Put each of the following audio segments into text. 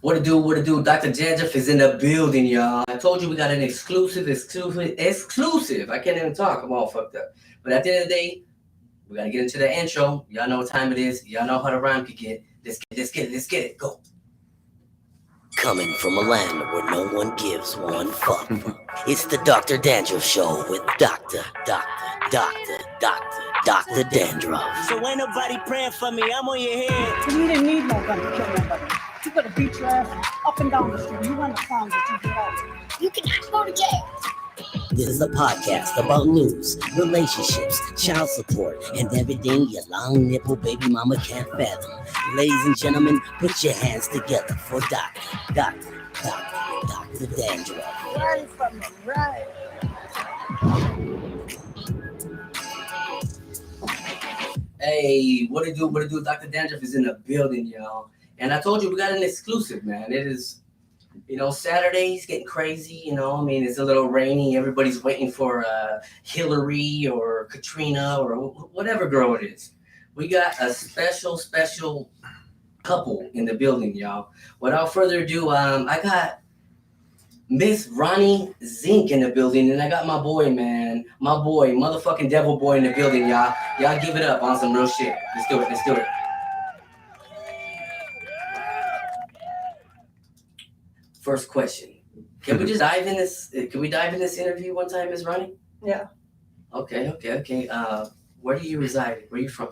What to do? Dr. DrDandruff is in the building, y'all. I told you we got an exclusive. I can't even talk. I'm all fucked up. But at the end of the day, we got to get into the intro. Y'all know what time it is. Y'all know how the rhyme could get. Let's get it. Go. Coming from a land where no one gives one fuck. It's the Dr. Dandruff Show with Dr. Dandruff. So ain't nobody praying for me, I'm on your head. So you didn't need no gun to kill nobody. You could have beat your ass up and down the street. You run the signs that you get out. You cannot go to jail. This is a podcast about news, relationships, child support, and everything your long nipple baby mama can't fathom. Ladies and gentlemen, put your hands together for Dr. Dandruff. Run from the right. Hey, what to do? Dr. DrDandruff is in the building, y'all. And I told you we got an exclusive, man. It is, Saturday's getting crazy, it's a little rainy. Everybody's waiting for Hillary or Katrina or whatever girl it is. We got a special couple in the building, y'all. Without further ado, I got Ms.Ronnie Zink in the building, and I got my boy, motherfucking devil boy in the building, y'all. Y'all give it up on some real shit. Let's do it. First question. Can we just dive in this? Can we dive in this interview one time, Ms. Ronnie? Yeah. Okay. Where do you reside? Where are you from?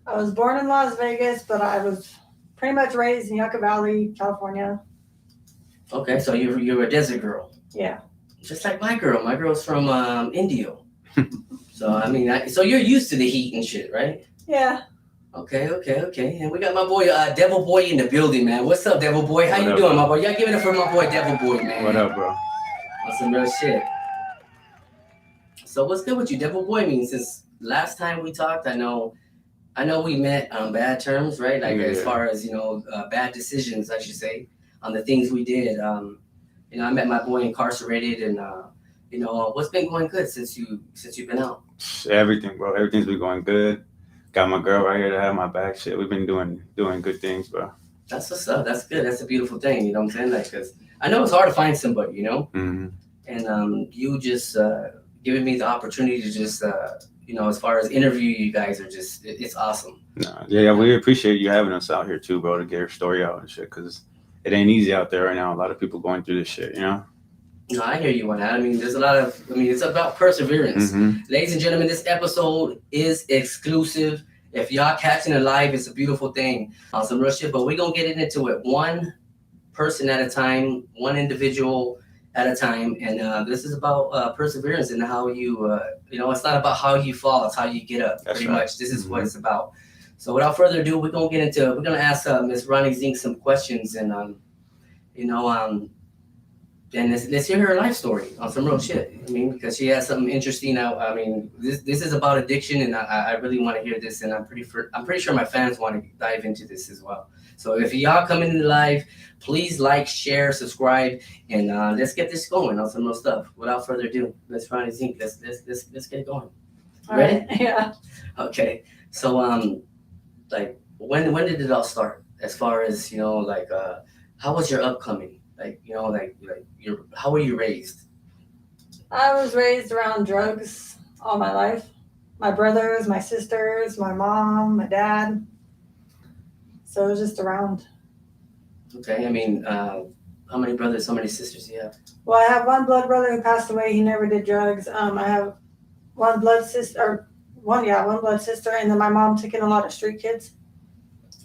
I was born in Las Vegas, but I was pretty much raised in Yucca Valley, California. Okay, so you're a desert girl. Yeah. Just like my girl. My girl's from Indio. So you're used to the heat and shit, right? Yeah. Okay. And we got my boy, Devil Boy in the building, man. What's up, Devil Boy? How you doing, my boy? Y'all give it up for my boy, Devil Boy, man. What up, bro? On some real shit. So what's good with you, Devil Boy? I mean, since last time we talked, I know we met on bad terms, right? Like as far as bad decisions, I should say, on the things we did. I met my boy incarcerated, and what's been going good since you've been out? Everything, bro. Everything's been going good. Got my girl right here to have my back. Shit, we've been doing good things, bro. That's what's up. That's good. That's a beautiful thing. You know what I'm saying? Like, cause I know it's hard to find somebody, Mm-hmm. And you just giving me the opportunity to just as far as interview you guys are just it's awesome. Yeah, we appreciate you having us out here too, bro, to get your story out and shit, because it ain't easy out there right now. A lot of people going through this shit, No, I hear you on that. There's a lot of, it's about perseverance. Mm-hmm. Ladies and gentlemen, this episode is exclusive. If y'all catching it live, it's a beautiful thing on some real shit, but we're going to get into it one person at a time, one individual at a time. And this is about perseverance and how you, it's not about how you fall, it's how you get up. That's pretty right. much. This is what it's about. So without further ado, we're going to ask Ms. Ronnie Zink some questions and, and let's hear her life story on some real shit. Because she has something interesting out. This is about addiction, and I really want to hear this, and I'm pretty sure my fans want to dive into this as well. So if y'all come in live, please like, share, subscribe, and let's get this going on some real stuff. Without further ado, Ms. Ronnie Zink, let's get it going. Ready? Right. Yeah. Okay. So when did it all start? As far as how was your upcoming? How were you raised? I was raised around drugs all my life. My brothers, my sisters, my mom, my dad. So it was just around. Okay, how many brothers, how many sisters do you have? Well, I have one blood brother who passed away. He never did drugs. I have one blood sister, and then my mom took in a lot of street kids.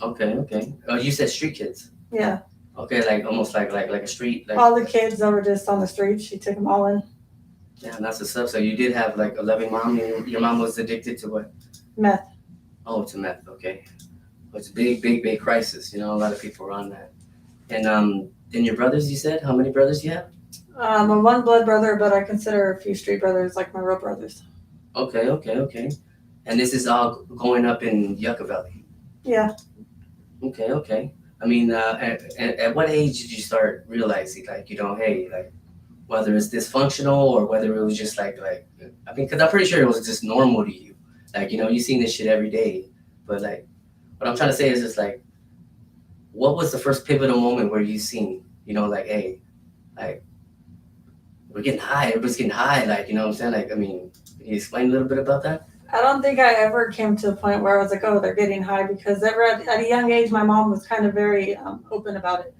Okay. Oh, you said street kids. Yeah. Okay, like almost like a street. All the kids that were just on the streets, she took them all in. Yeah, and that's the stuff. So you did have a loving mom. Your mom was addicted to what? Meth. Oh, to meth. Okay. Well, it's a big crisis. A lot of people are on that. And then your brothers, you said? How many brothers do you have? I'm one blood brother, but I consider a few street brothers like my real brothers. Okay. And this is all going up in Yucca Valley? Yeah. Okay. At what age did you start realizing, whether it's dysfunctional or whether it was just because I'm pretty sure it was just normal to you. You seen this shit every day. But what I'm trying to say is just what was the first pivotal moment where you seen, like, hey, like, we're getting high, everybody's getting high, like, you know what I'm saying? Like, I mean, can you explain a little bit about that? I don't think I ever came to a point where I was like, oh, they're getting high, because at a young age, my mom was kind of very open about it.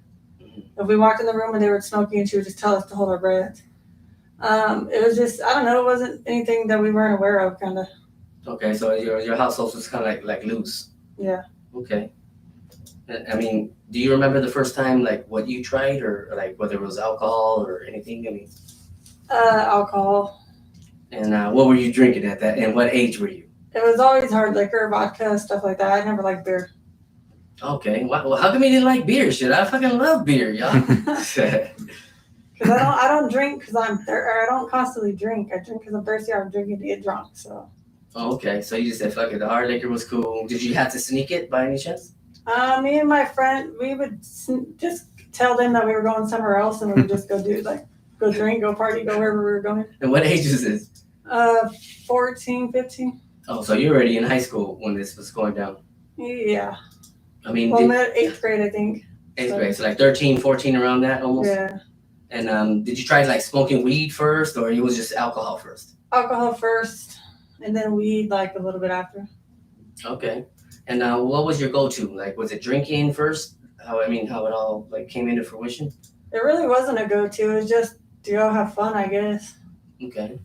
If we walked in the room and they were smoking, she would just tell us to hold our breath. It was just, I don't know, it wasn't anything that we weren't aware of, kind of. Okay, so your household was kind of like loose. Yeah. Okay. I mean, do you remember the first time, like, what you tried, or like whether it was alcohol or anything? I mean, alcohol. And what were you drinking at that? And what age were you? It was always hard liquor, vodka, stuff like that. I never liked beer. Okay. Well, how come you didn't like beer? Shit, I fucking love beer, y'all. Because I don't drink because I don't constantly drink. I drink because I'm thirsty. I'm drinking to get drunk. So. Okay, so you just said fuck it. The hard liquor was cool. Did you have to sneak it by any chance? Me and my friend, we would just tell them that we were going somewhere else, and we would just go go drink, go party, go wherever we were going. And what age is this? 14, 15. Oh, so you're already in high school when this was going down. Yeah. I mean, well, 8th grade, I think. 8th grade, so like 13, 14, around that almost? Yeah. And did you try like smoking weed first, or it was just alcohol first? Alcohol first, and then weed like a little bit after. Okay. And what was your go-to? Like, was it drinking first? How it all like came into fruition? It really wasn't a go-to. It was just to go have fun, I guess. Okay.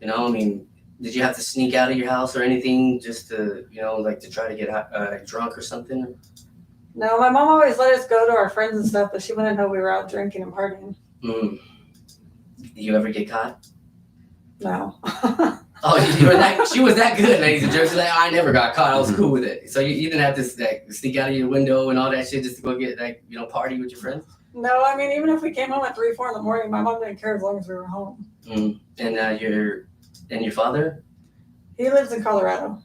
I mean, did you have to sneak out of your house or anything just to, like to try to get drunk or something? No, my mom always let us go to our friends and stuff, but she wouldn't know we were out drinking and partying. Did you ever get caught? No. Oh, she was that good, ladies and gentlemen. Like, I never got caught. I was cool with it. So you didn't have to like sneak out of your window and all that shit just to go get party with your friends? No, I mean, even if we came home at 3, 4 in the morning, my mom didn't care as long as we were home. And your father? He lives in Colorado.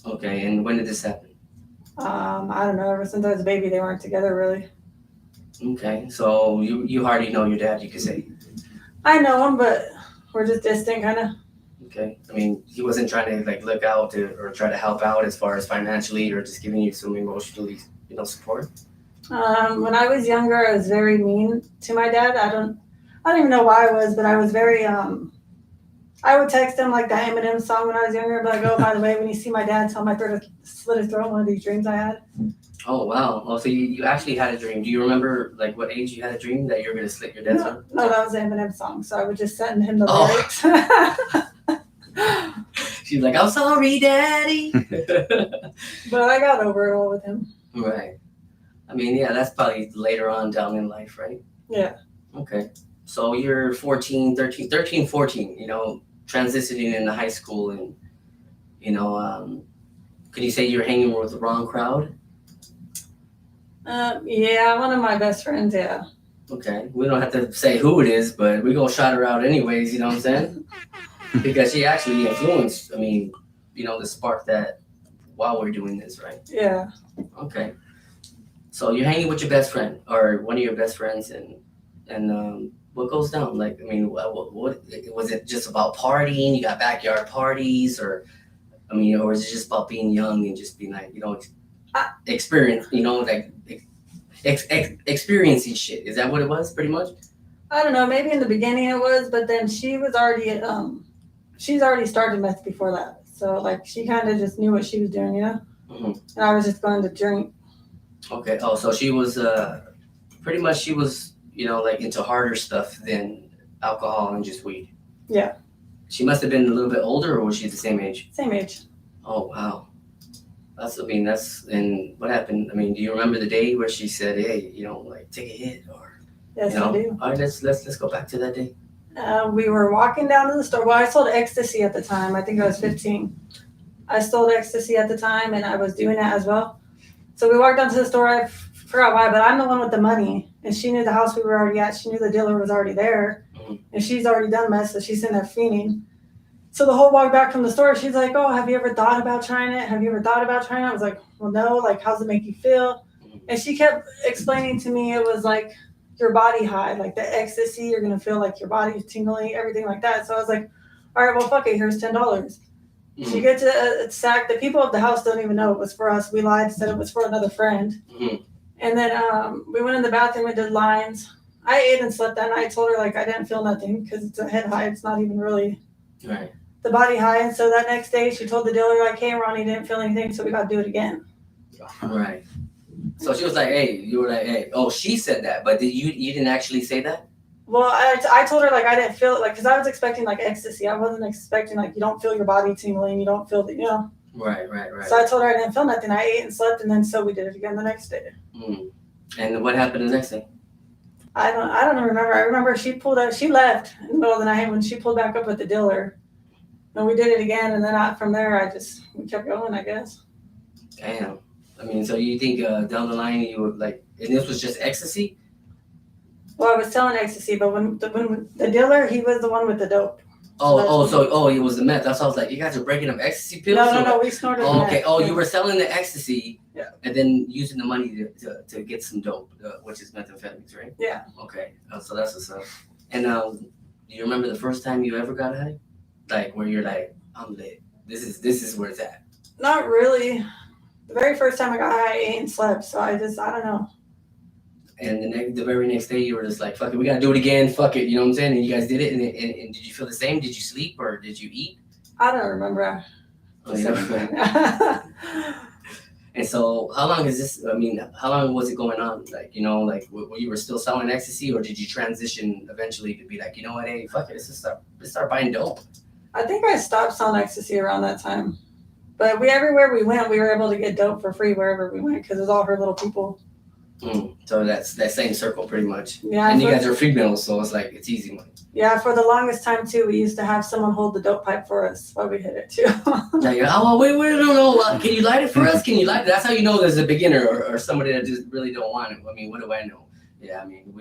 Okay, and when did this happen? I don't know. Ever since I was a baby, they weren't together really. Okay, so you hardly know your dad, you could say. I know him, but we're just distant, kind of. Okay, I mean, he wasn't trying to like look out or try to help out as far as financially or just giving you some emotionally, support. When I was younger, I was very mean to my dad. I don't even know why I was, but I was very I would text him like that Eminem song when I was younger. But like, oh, by the way, when you see my dad, tell him I slit his throat. One of these dreams I had. Oh wow! Oh, so you actually had a dream. Do you remember like what age you had a dream that you were gonna slit your dad's throat? No, that was an Eminem song. So I would just send him the lyrics. She's like, I'm sorry, Daddy. But I got over it all with him. Right. I mean, yeah, that's probably later on down in life, right? Yeah. Okay. So you're 13, 14, transitioning into high school and, could you say you're hanging with the wrong crowd? Yeah, one of my best friends, yeah. Okay. We don't have to say who it is, but we're going to shout her out anyways, you know what I'm saying? Because she actually influenced, the spark that while we're doing this, right? Yeah. Okay. So you're hanging with your best friend or one of your best friends and what goes down? Like, what was it just about partying? You got backyard parties or is it just about being young and just being like, experience, experiencing shit? Is that what it was pretty much? I don't know. Maybe in the beginning it was, but then she was already, she's already started meth before that. So like she kind of just knew what she was doing, Mm-hmm. And I was just going to drink. Okay. Oh, so she was pretty much she was, like into harder stuff than alcohol and just weed. Yeah. She must have been a little bit older, or was she the same age? Same age. Oh wow. And what happened? Do you remember the day where she said, "Hey, like take a hit," or? Yes, I do. All right, let's go back to that day. We were walking down to the store. Well, I sold ecstasy at the time. I think I was 15. I sold ecstasy at the time, and I was doing that as well. So we walked down to the store. I forgot why, but I'm the one with the money, and she knew the house we were already at. She knew the dealer was already there, and she's already done meth, so she's in there fiending. So the whole walk back from the store, she's like, "Oh, have you ever thought about trying it? Have you ever thought about trying it?" I was like, "Well, no. Like, how's it make you feel?" And she kept explaining to me it was like your body high, like the ecstasy, you're gonna feel like your body's tingling, everything like that. So I was like, all right, well, fuck it, here's $10. She gets a sack. The people of the house don't even know it was for us. We lied, said it was for another friend. And then we went in the bathroom and did lines. I ate and slept that night. I told her like I didn't feel nothing because it's a head high. It's not even really Right. the body high. And so that next day she told the dealer like, hey, Ronnie didn't feel anything, so we got to do it again. Right. So she was like, hey, you were like, hey. Oh, she said that, but you didn't actually say that? Well, I told her like I didn't feel it, like, because I was expecting like ecstasy. I wasn't expecting like you don't feel your body tingling, you don't feel the, you know. Right. So I told her I didn't feel nothing. I ate and slept, and then so we did it again the next day. And what happened the next day? I don't remember. I remember she pulled out. She left in the middle of the night when she pulled back up with the dealer, and we did it again. And then from there, we kept going, I guess. Damn. I mean, so you think down the line you would like, and this was just ecstasy? Well, I was selling ecstasy, but when the dealer, he was the one with the dope. So it was the meth. That's why I was like, you guys are breaking up ecstasy pills? No, we snorted the Oh, okay. meth. Oh, you were selling the ecstasy, Yeah. and then using the money to get some dope, which is methamphetamines, right? Yeah. Okay. So that's what's up. And do you remember the first time you ever got high? Like where you're like, I'm lit. This is where it's at. Not really. The very first time I got high, I ate and slept. So I don't know. And the very next day, you were just like, fuck it, we gotta do it again. Fuck it, you know what I'm saying? And you guys did it. And did you feel the same? Did you sleep or did you eat? I don't remember. Oh, you never. And so, how long is this? I mean, how long was it going on? Like, you know, like were you still selling ecstasy, or did you transition eventually to be like, you know what, hey, fuck it, let's start buying dope? I think I stopped selling ecstasy around that time. But everywhere we went, we were able to get dope for free wherever we went because it was all her little people. So that's that same circle pretty much. Yeah. And you guys are females, so it's like it's easy money. Yeah, for the longest time too, we used to have someone hold the dope pipe for us while we hit it too. Like, oh wait, I don't know. Can you light it for us? Can you light it? That's how you know there's a beginner or somebody that just really don't want it. I mean, what do I know? Yeah, I mean,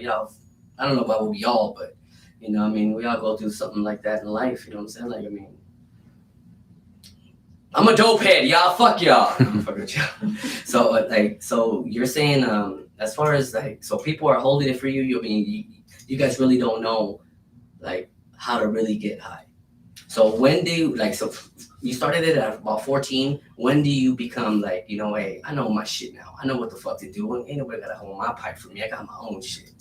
I don't know about we all, but you know, I mean, we all go through something like that in life. You know what I'm saying? Like, I mean, I'm a dope head, y'all. Fuck y'all. I'm fucking with y'all. So you're saying, as far as like, so people are holding it for you. I mean, you guys really don't know, like, how to really get high. So when do you, like, so you started it at about 14. When do you become like, you know, hey, I know my shit now. I know what the fuck to do. Ain't nobody gotta hold my pipe for me. I got my own shit.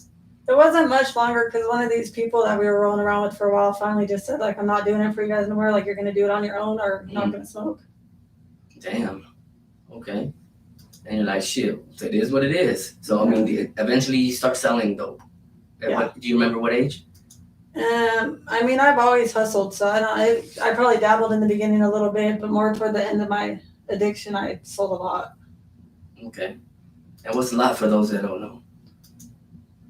It wasn't much longer because one of these people that we were rolling around with for a while finally just said, like, I'm not doing it for you guys anymore. Like, you're going to do it on your own or you're not going to smoke. Damn. Okay. And you're like, shit, so it is what it is. So, I mean, eventually you start selling dope. Yeah. Do you remember what age? I mean, I've always hustled. So I probably dabbled in the beginning a little bit, but more toward the end of my addiction, I sold a lot. Okay. And what's a lot for those that don't know?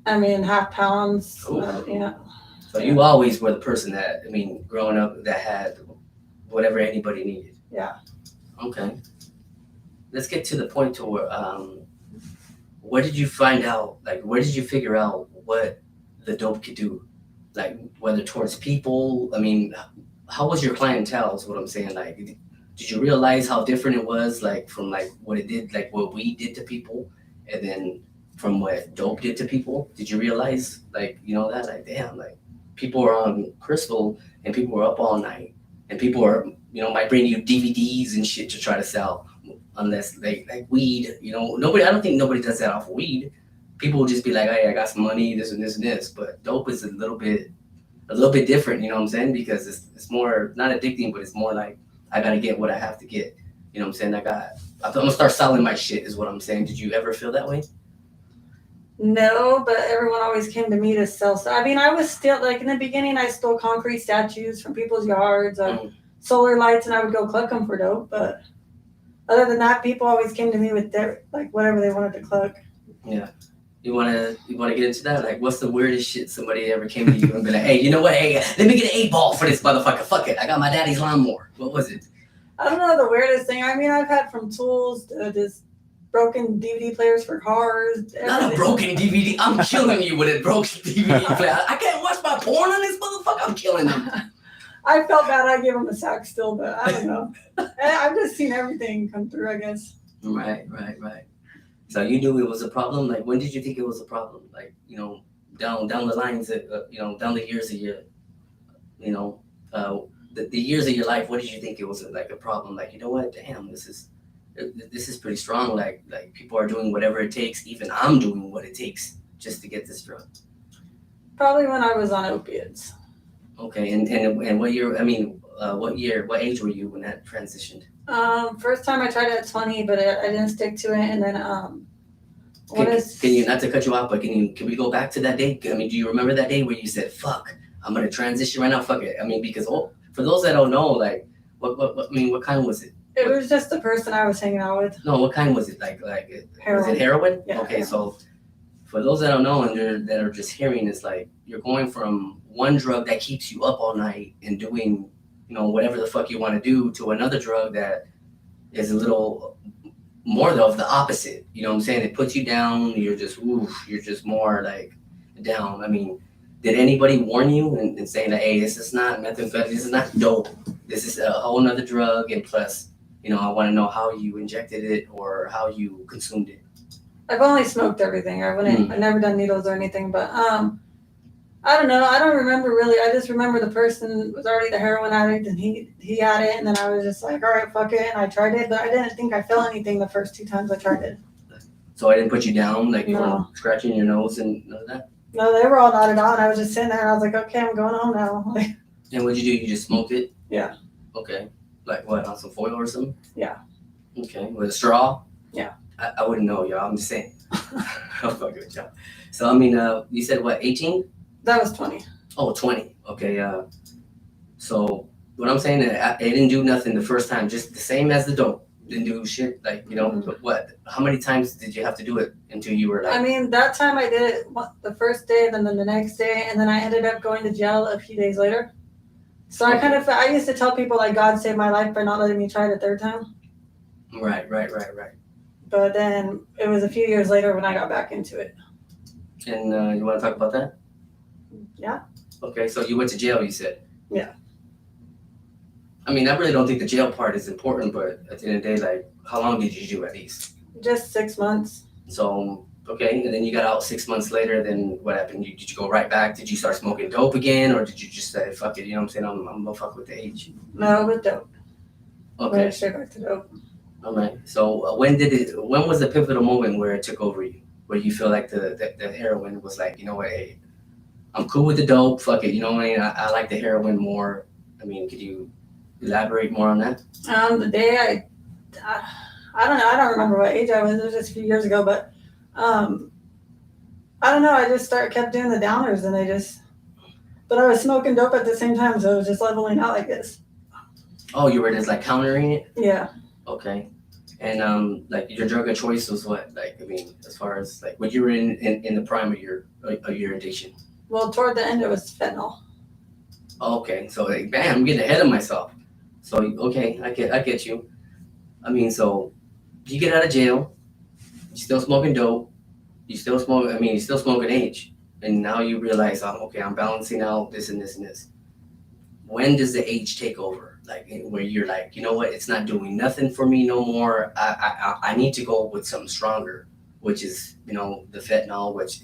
I mean, half pounds, you know. So you always were the person that, I mean, growing up that had whatever anybody needed. Yeah. Okay. Let's get to the point to where, where did you find out, like, where did you figure out what the dope could do? Like, whether towards people, I mean, how was your clientele is what I'm saying. Like, did you realize how different it was, like, from, like, what it did, like, what we did to people, and then from what dope did to people? Did you realize, like, you know, that, like, damn, like, people are on crystal, and people are up all night, and people are, you know, might bring you DVDs and shit to try to sell, unless they, like, weed, you know, I don't think nobody does that off weed. People will just be like, hey, I got some money, this and this and this, but dope is a little bit different, you know what I'm saying? Because it's more, not addicting, but it's more like, I gotta get what I have to get, you know what I'm saying? I'm gonna start selling my shit is what I'm saying. Did you ever feel that way? No, but everyone always came to me to sell stuff. I mean, I was still, like, in the beginning, I stole concrete statues from people's yards, solar lights, and I would go collect them for dope. But other than that, people always came to me with their, like, whatever they wanted to collect. Yeah. You wanna get into that? Like, what's the weirdest shit somebody ever came to you and be like, hey, you know what? Hey, let me get an 8-ball for this motherfucker. Fuck it. I got my daddy's lawnmower. What was it? I don't know the weirdest thing. I mean, I've had from tools to just broken DVD players for cars. Not a broken DVD. I'm killing you with a broken DVD player. I can't watch my porn on this motherfucker. I'm killing them. I felt bad. I gave him a sack still, but I don't know. I've just seen everything come through, I guess. Right. So you knew it was a problem. Like, when did you think it was a problem? Like, you know, down the lines, you know, down the years of your, you know, the years of your life. What did you think it was like a problem? Like, you know what? Damn, this is this is pretty strong. Like people are doing whatever it takes. Even I'm doing what it takes just to get this drug. Probably when I was on opiates. Okay, and what year? I mean, what age were you when that transitioned? First time I tried it at 20, but I didn't stick to it. And then Can you, not to cut you off, but can we go back to that day? I mean, do you remember that day where you said, "Fuck, I'm gonna transition right now"? Fuck it. I mean, because for those that don't know, like, what kind was it? It was just the person I was hanging out with. No, what kind was it? Like Heroin. Was it heroin? Yeah. Okay, so for those that don't know and that are just hearing, it's like you're going from one drug that keeps you up all night and doing, whatever the fuck you want to do, to another drug that is a little more of the opposite. You know what I'm saying? It puts you down. You're just more like down. I mean, did anybody warn you and saying that, hey, this is not methamphetamine, this is not dope, this is a whole nother drug, and plus, I want to know how you injected it or how you consumed it? I've only smoked everything. I've never done needles or anything, but I don't know. I don't remember really. I just remember the person was already the heroin addict and he had it, and then I was just like, all right, fuck it, and I tried it, but I didn't think I felt anything the first 2 times I tried it. So I didn't put you down, like you No. were scratching your nose and none of that? No, they were all nodded out, and I was just sitting there, and I was like, okay, I'm going home now. And what'd you do? You just smoked it? Yeah. Okay. Like what, on some foil or something? Yeah. Okay. With a straw? Yeah. I wouldn't know, y'all. I'm just saying. I'll fuck with y'all. So, I mean, you said what, 18? That was 20. Oh, 20. Okay. So what I'm saying is it didn't do nothing the first time, just the same as the dope. Didn't do shit, like, but what? How many times did you have to do it until you were like? I mean, that time I did it the first day, and then the next day, and then I ended up going to jail a few days later. So I used to tell people like God saved my life by not letting me try it a third time. Right. But then it was a few years later when I got back into it. And you want to talk about that? Yeah. Okay, so you went to jail, you said? Yeah. I mean, I really don't think the jail part is important, but at the end of the day, like, how long did you do at least? Just 6 months. So, okay, and then you got out 6 months later, then what happened? Did you go right back? Did you start smoking dope again, or did you just say, fuck it, you know what I'm saying? I'm gonna fuck with the age. No, with dope. Okay. Went straight back to dope. All right. So when was the pivotal moment where it took over you? Where you feel like the heroin was like, you know what, hey, I'm cool with the dope, fuck it, you know what I mean? I like the heroin more. I mean, could you elaborate more on that? The day I don't know, I don't remember what age I was. It was just a few years ago, but I don't know. I just kept doing the downers, and but I was smoking dope at the same time, so it was just leveling out like this. Oh, you were just like countering it? Yeah. Okay. And like your drug of choice was what? Like, I mean, as far as like what you were in the prime of your addiction? Well, toward the end, it was fentanyl. Okay, so like, bam, I'm getting ahead of myself. So okay, I get you. I mean, so you get out of jail, you still smoking dope, you still smoking H, and now you realize, okay, I'm balancing out this and this and this. When does the H take over? Like where you're like, you know what, it's not doing nothing for me no more. I need to go with something stronger, which is, the fentanyl, which,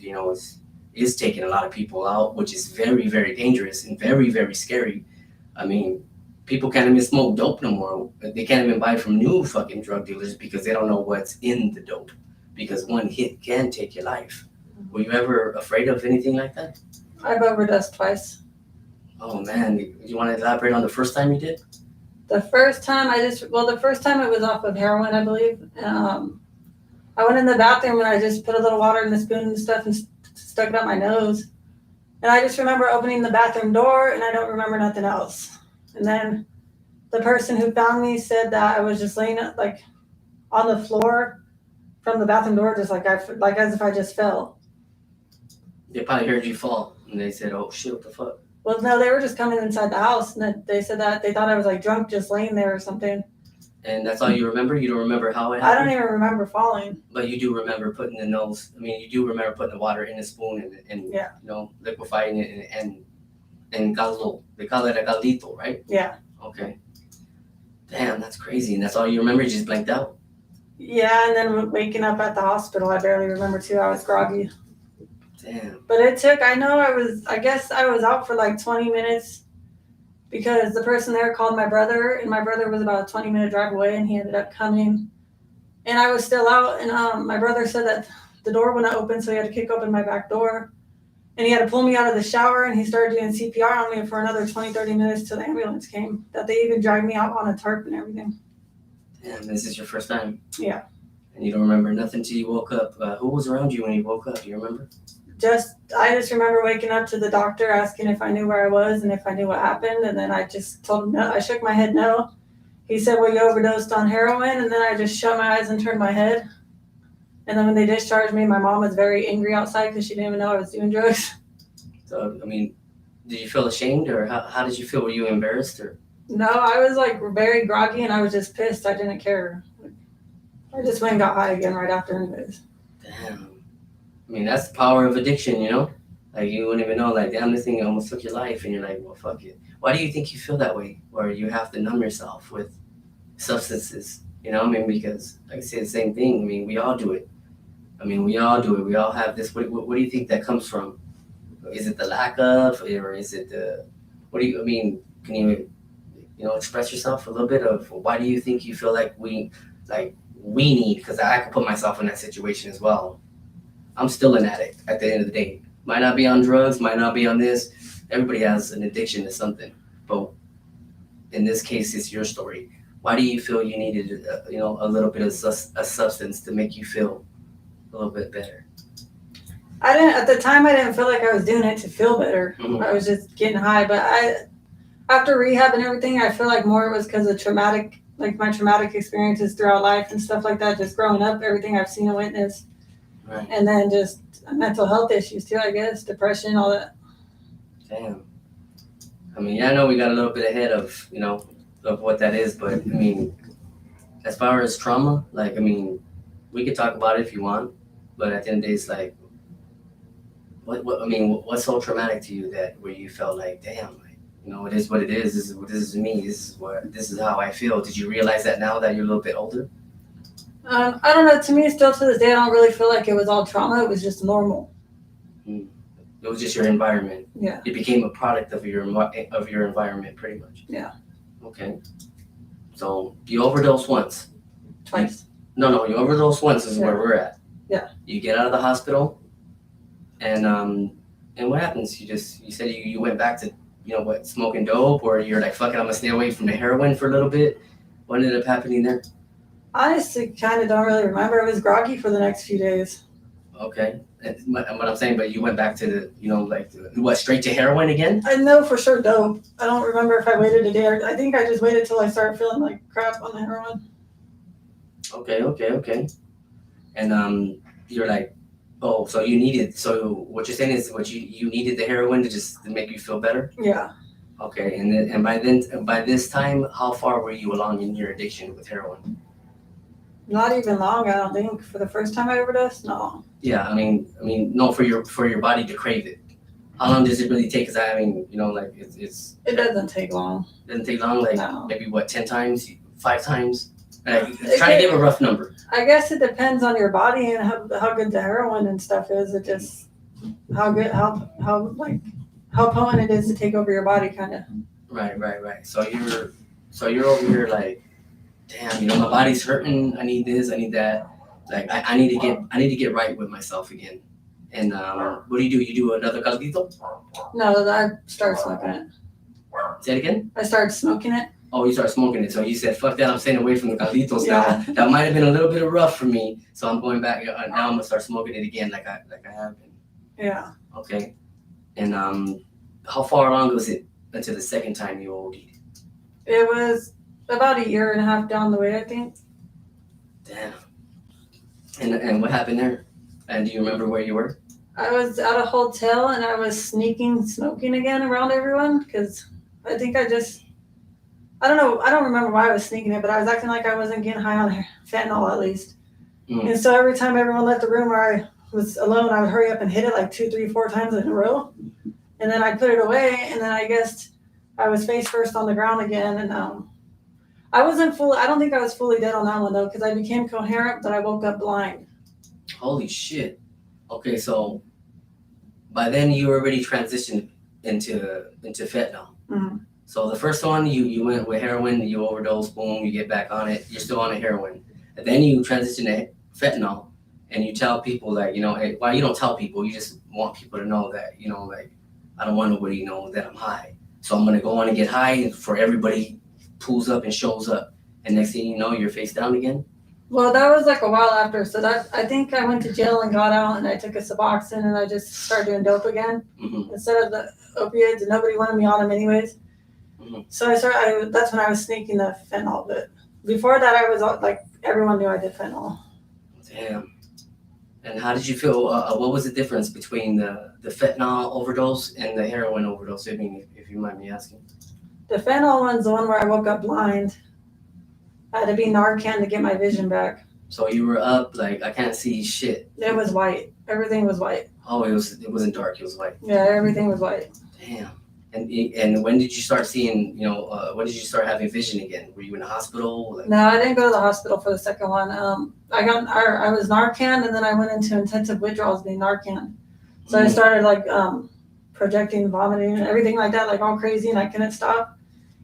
is taking a lot of people out, which is very, very dangerous and very, very scary. I mean, people can't even smoke dope no more. They can't even buy from new fucking drug dealers because they don't know what's in the dope, because one hit can take your life. Were you ever afraid of anything like that? I've overdosed twice. Oh man, you want to elaborate on the first time you did? The first time the first time it was off of heroin, I believe. I went in the bathroom and I just put a little water in the spoon and stuff and stuck it up my nose. And I just remember opening the bathroom door, and I don't remember nothing else. And then the person who found me said that I was just laying like on the floor from the bathroom door, just like as if I just fell. They probably heard you fall, and they said, "Oh shit, what the fuck?" Well, no, they were just coming inside the house, and they said that they thought I was like drunk, just laying there or something. And that's all you remember? You don't remember how it I happened? don't even remember falling. But you do remember putting you do remember putting the water in the spoon and Yeah. Liquefying it and caldo. They call it a caldito, right? Yeah. Okay. Damn, that's crazy. And that's all you remember? You just blanked out? Yeah, and then waking up at the hospital, I barely remember too. I was groggy. Damn. But I guess I was out for like 20 minutes because the person there called my brother, and my brother was about a 20-minute drive away, and he ended up coming. And I was still out, and my brother said that the door wouldn't open, so he had to kick open my back door. And he had to pull me out of the shower, and he started doing CPR on me for another 20, 30 minutes till the ambulance came. That they even dragged me out on a tarp and everything. Damn, this is your first time. Yeah. And you don't remember nothing till you woke up. Who was around you when you woke up? Do you remember? I just remember waking up to the doctor asking if I knew where I was and if I knew what happened. And then I just told him no. I shook my head no. He said, well, you overdosed on heroin. And then I just shut my eyes and turned my head. And then when they discharged me, my mom was very angry outside because she didn't even know I was doing drugs. So, I mean, did you feel ashamed, or how did you feel? Were you embarrassed, or? No, I was like very groggy and I was just pissed. I didn't care. I just went and got high again right after anyways. Damn. I mean, that's the power of addiction, you know? Like, you wouldn't even know, like, damn, this thing almost took your life, and you're like, well, fuck it. Why do you think you feel that way? Or you have to numb yourself with substances, you know? I mean, because, like I say, the same thing. I mean, we all do it. We all do it. We all have this. What do you think that comes from? Is it the lack of, or is it the, can you, express yourself a little bit of why do you think you feel like we need, because I could put myself in that situation as well. I'm still an addict at the end of the day. Might not be on drugs, might not be on this. Everybody has an addiction to something. But in this case, it's your story. Why do you feel you needed, a little bit of a substance to make you feel a little bit better? At the time, I didn't feel like I was doing it to feel better. Mm-hmm. I was just getting high. But after rehab and everything, I feel like more it was because of my traumatic experiences throughout life and stuff like that, just growing up, everything I've seen and witnessed. Right. And then just mental health issues too, I guess, depression, all that. Damn. I know we got a little bit ahead of, of what that is, but as far as trauma, we could talk about it if you want, but at the end of the day, it's like, what's so traumatic to you where you felt like, damn, it is what it is. This is me. This is how I feel. Did you realize that now that you're a little bit older? I don't know. To me, still to this day, I don't really feel like it was all trauma. It was just normal. It was just your environment. Yeah. It became a product of your environment, pretty much. Yeah. Okay. So you overdosed once. Twice. No, you overdosed once is where we're at. Yeah. You get out of the hospital, and what happens? You said you went back to smoking dope, or you're like, fuck it, I'm gonna stay away from the heroin for a little bit. What ended up happening there? Honestly, kind of don't really remember. I was groggy for the next few days. Okay. What I'm saying, but you went back to straight to heroin again? I know for sure dope. I don't remember if I waited a day I think I just waited till I started feeling like crap on the heroin. Okay. And you're like, oh, so what you're saying is you needed the heroin to make you feel better? Yeah. Okay, and by this time, how far were you along in your addiction with heroin? Not even long, I don't think. For the first time I overdosed, no. Yeah, no, for your body to crave it. How long does it really take? Because It doesn't take long. It doesn't take long. No. Maybe 10 times, 5 times. Try to give a rough number. I guess it depends on your body and how good the heroin and stuff is. It just how potent it is to take over your body, kind of. Right. So you're over here like, damn, my body's hurting. I need this. I need that. Like I need to get right with myself again. And what do? You do another caldito? No, I started smoking it. Say it again. I started smoking it. Oh, you started smoking it. So you said, fuck that, I'm staying away from the calditos now. That might have been a little bit rough for me. So I'm going back. Now I'm going to start smoking it again like I have been. Yeah. Okay. And how far along was it until the second time you OD'd? It was about 1.5 years down the way, I think. Damn. And what happened there? And do you remember where you were? I was at a hotel and I was sneaking smoking again around everyone because I think I don't know. I don't remember why I was sneaking it, but I was acting like I wasn't getting high on fentanyl at least. Mm. And so every time everyone left the room or I was alone, I would hurry up and hit it like 2, 3, 4 times in a row. And then I'd put it away. And then I guess I was face first on the ground again. And I don't think I was fully dead on that one though, because I became coherent, but I woke up blind. Holy shit. Okay, so by then you already transitioned into fentanyl. Mm-hmm. So the first one, you went with heroin, you overdose, boom, you get back on it, you're still on a heroin. And And then you transition to fentanyl, and you tell people like, you know, well, you don't tell people, you just want people to know that, you know, like, I don't want nobody to know that I'm high. So I'm gonna go on and get high for everybody pulls up and shows up. And next thing you know, you're face down again. Well, that was like a while after. So I think I went to jail and got out, and I took a Suboxone, and I just started doing dope again instead of the opioids, and nobody wanted me on them anyways. So that's when I was sneaking the fentanyl. But before that, I was like, everyone knew I did fentanyl. Damn. And how did you feel? What was the difference between the fentanyl overdose and the heroin overdose? I mean, if you mind me asking. The fentanyl one's the one where I woke up blind. I had to be Narcan to get my vision back. So you were up like, I can't see shit. It was white. Everything was white. Oh, it wasn't dark. It was white. Yeah, everything was white. Damn. And when did you start seeing? You know, when did you start having vision again? Were you in the hospital? Like, No, I didn't go to the hospital for the second one. I was Narcan, and then I went into intensive withdrawals being Narcan. So I started like projecting, vomiting, and everything like that, like all crazy, and I couldn't stop.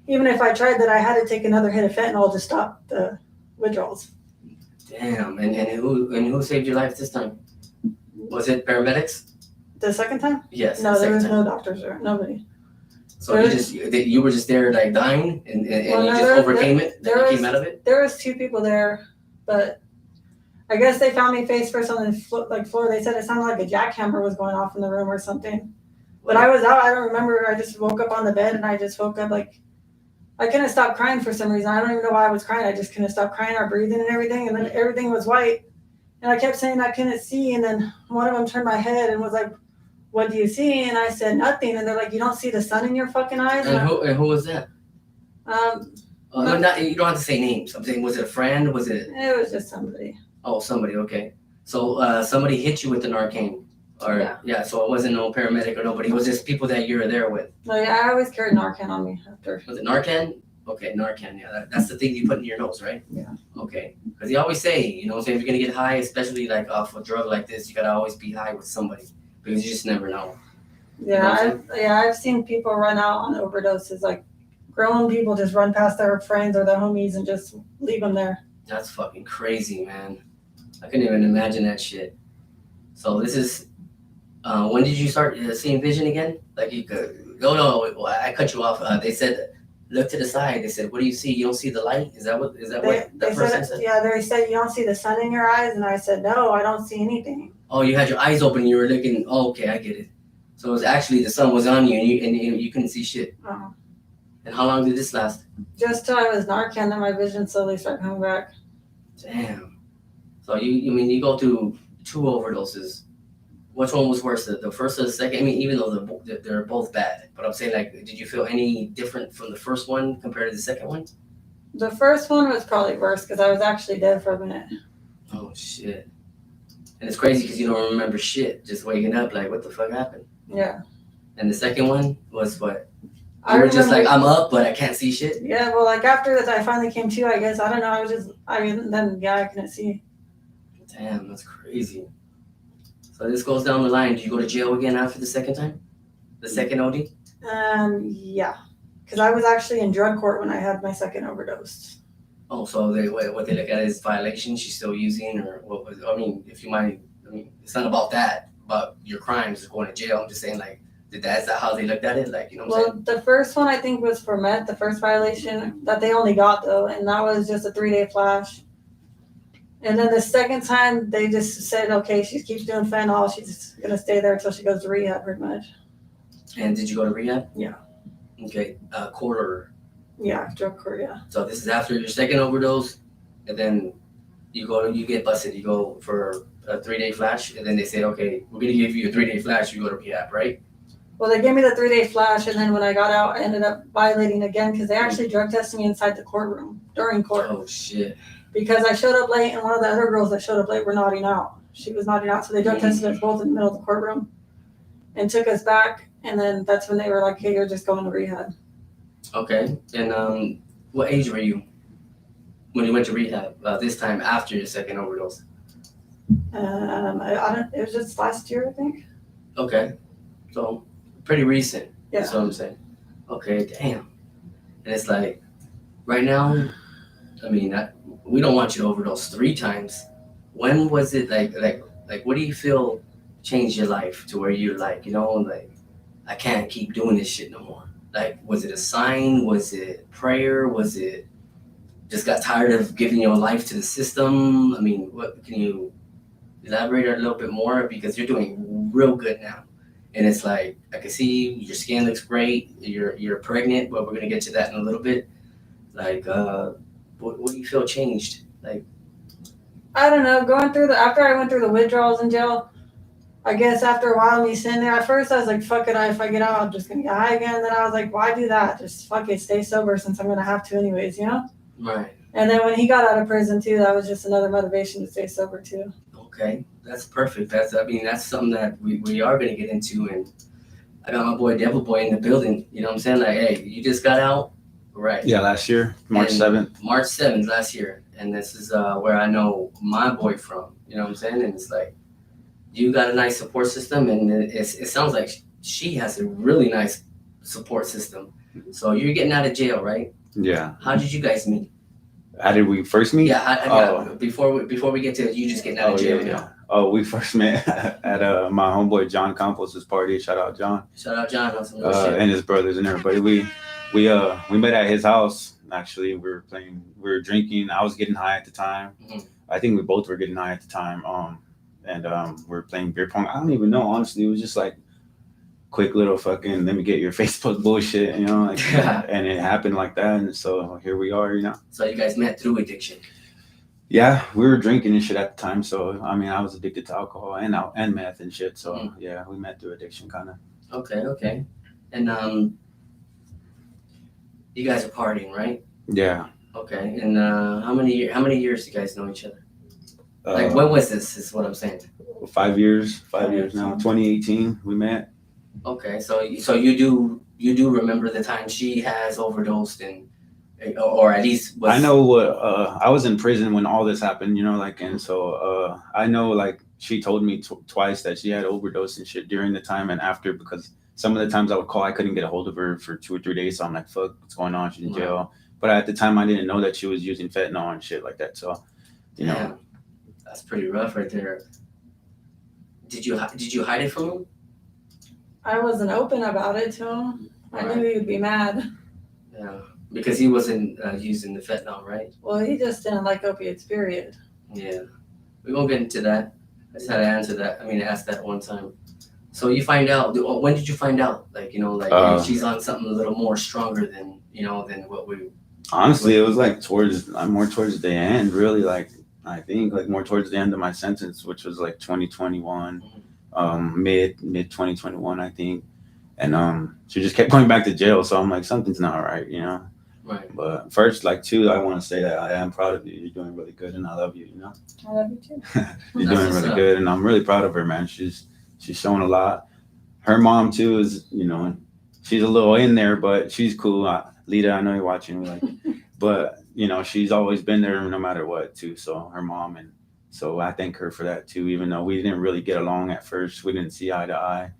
Even if I tried that, I had to take another hit of fentanyl to stop the withdrawals. Damn. And who saved your life this time? Was it paramedics? The second time? Yes. No, there was time. no doctors there. Nobody. So you were just there like dying, and you just overcame it. Then you came out of it. There was 2 people there, but I guess they found me face first on the floor. They said it sounded like a jackhammer was going off in the room or something. But I was out. I don't remember. I just woke up on the bed, and I just woke up like I couldn't stop crying for some reason. I don't even know why I was crying. I just couldn't stop crying or breathing and everything. And then everything was white. And I kept saying I couldn't see. And then one of them turned my head and was like, "What do you see?" And I said, "Nothing." And they're like, "You don't see the sun in your fucking eyes?" And who was that? No, you don't have to say names. I'm saying, was it a friend? Was it? It was just somebody. Oh, somebody. Okay. So somebody hit you with the Narcan, or yeah. So it wasn't no paramedic or nobody. It was just people that you were there with. No, yeah, I always carried Narcan on me after. Was it Narcan? Okay, Narcan. Yeah, that's the thing you put in your nose, right? Yeah. Okay. Because they always say, you know, if you're gonna get high, especially like off a drug like this, you gotta always be high with somebody because you just never know. Yeah, I've seen people run out on overdoses. Like grown people just run past their friends or their homies and just leave them there. That's fucking crazy, man. I couldn't even imagine that shit. So this is, when did you start seeing vision again? Like you could, no, I cut you off. They said, look to the side. They said, what do you see? You don't see the light? Is that what that person said? Yeah, they said, you don't see the sun in your eyes? And I said, no, I don't see anything. Oh, you had your eyes open and you were looking, oh, okay, I get it. So it was actually the sun was on you and you couldn't see shit. Uh-huh. And how long did this last? Just till I was Narcan, then my vision slowly started coming back. Damn. So you go through 2 overdoses. Which one was worse, the first or the second? I mean, even though they're both bad, but I'm saying, like, did you feel any different from the first one compared to the second one? The first one was probably worse because I was actually dead for a minute. Oh shit! And it's crazy because you don't remember shit. Just waking up, like, what the fuck happened? Yeah. And the second one was what? You were just like, I'm up, but I can't see shit. Yeah, well, like after that, I finally came to. I guess I don't know. I couldn't see. Damn, that's crazy. So this goes down the line. Do you go to jail again after the second time? The second OD? Yeah. Because I was actually in drug court when I had my second overdose. Oh, so what they look at is violation she's still using, or what was? I mean, if you mind, I mean, it's not about that, about your crimes, just going to jail. I'm just saying, like, is that how they looked at it? Like, you know what I'm saying? The first one I think was for meth, the first violation that they only got though, and that was just a 3-day flash. And then the second time, they just said, okay, she keeps doing fentanyl. She's going to stay there until she goes to rehab, pretty much. And did you go to rehab? Yeah. Okay, court order. Yeah, drug court, yeah. So this is after your second overdose, and then you get busted. You go for a 3-day flash, and then they say, okay, we're going to give you a 3-day flash. You go to rehab, right? Well, they gave me the 3-day flash, and then when I got out, I ended up violating again because they actually drug tested me inside the courtroom during court. Oh, shit. Because I showed up late, and one of the other girls that showed up late were nodding out. She was nodding out, so they drug tested us both in the middle of the courtroom and took us back. And then that's when they were like, hey, you're just going to rehab. Okay. And what age were you when you went to rehab this time after your second overdose? It was just last year, I think. Okay. So pretty recent. Yeah. That's what I'm saying. Okay, damn. And it's like, right now, I mean, we don't want you to overdose 3 times. When was it like what do you feel changed your life to where you're like, like, I can't keep doing this shit no more? Like, was it a sign? Was it prayer? Was it just got tired of giving your life to the system? I mean, what can you elaborate a little bit more? Because you're doing real good now. And it's like, I can see your skin looks great. You're pregnant, but we're gonna get to that in a little bit. Like, what do you feel changed? Like, I don't know. After I went through the withdrawals in jail, I guess after a while me sitting there, at first I was like, fuck it, if I get out, I'm just gonna get high again. Then I was like, why do that? Just fuck it, stay sober since I'm gonna have to anyways, Right. And then when he got out of prison too, that was just another motivation to stay sober too. Okay, that's perfect. That's something that we are gonna get into, and I got my boy Devil Boy in the building. You know what I'm saying? Like, hey, you just got out, right? Yeah, last year, March 7th. March 7th last year, and this is where I know my boy from. You know what I'm saying? And it's like, you got a nice support system, and it sounds like she has a really nice support system. So you're getting out of jail, right? Yeah. How did you guys meet? How did we first meet? Yeah. Before we get to you just getting out of jail. Yeah. Oh, we first met at my homeboy John Campos' party. Shout out John. Shout out John on some real shit. And his brothers and everybody. We met at his house. Actually, we were drinking. I was getting high at the time. Mm-hmm. I think we both were getting high at the time. And we were playing beer pong. I don't even know, honestly. It was just like quick little fucking let me get your Facebook bullshit, like, and it happened like that. And so here we are, So you guys met through addiction? Yeah, we were drinking and shit at the time. So I mean, I was addicted to alcohol and meth and shit. So yeah, we met through addiction, kind of. Okay. And you guys are partying, right? Yeah. Okay. And how many years do you guys know each other? Like, when was this? Is what I'm saying. 5 years. 5 years now. 2018, we met. Okay, so you do remember the time she has overdosed, or at least was... I know what I was in prison when all this happened, and so I know, like, she told me twice that she had overdosed and shit during the time and after, because some of the times I would call, I couldn't get a hold of her for 2 or 3 days. So I'm like, fuck, what's going on? She's in jail. But at the time, I didn't know that she was using fentanyl and shit like that. So, Damn, that's pretty rough right there. Did you hide it from him? I wasn't open about it to him. I knew he would be mad. Yeah, because he wasn't using the fentanyl, right? Well, he just didn't like opiates, period. Yeah, we won't get into that. I just had to ask that one time. So you find out, when did you find out? Like, she's on something a little more stronger than what we... Honestly, it was like more towards the end, really. Like, I think like more towards the end of my sentence, which was like 2021, mid 2021, I think. And she just kept going back to jail. So I'm like, something's not right, Right. But first, like, too, I want to say that I am proud of you. You're doing really good, and I love you. I love you too. You're doing really good, and I'm really proud of her, man. She's shown a lot. Her mom too is, she's a little in there, but she's cool. Lita, I know you're watching. But she's always been there no matter what too. So her mom, and so I thank her for that too. Even though we didn't really get along at first, we didn't see eye to eye,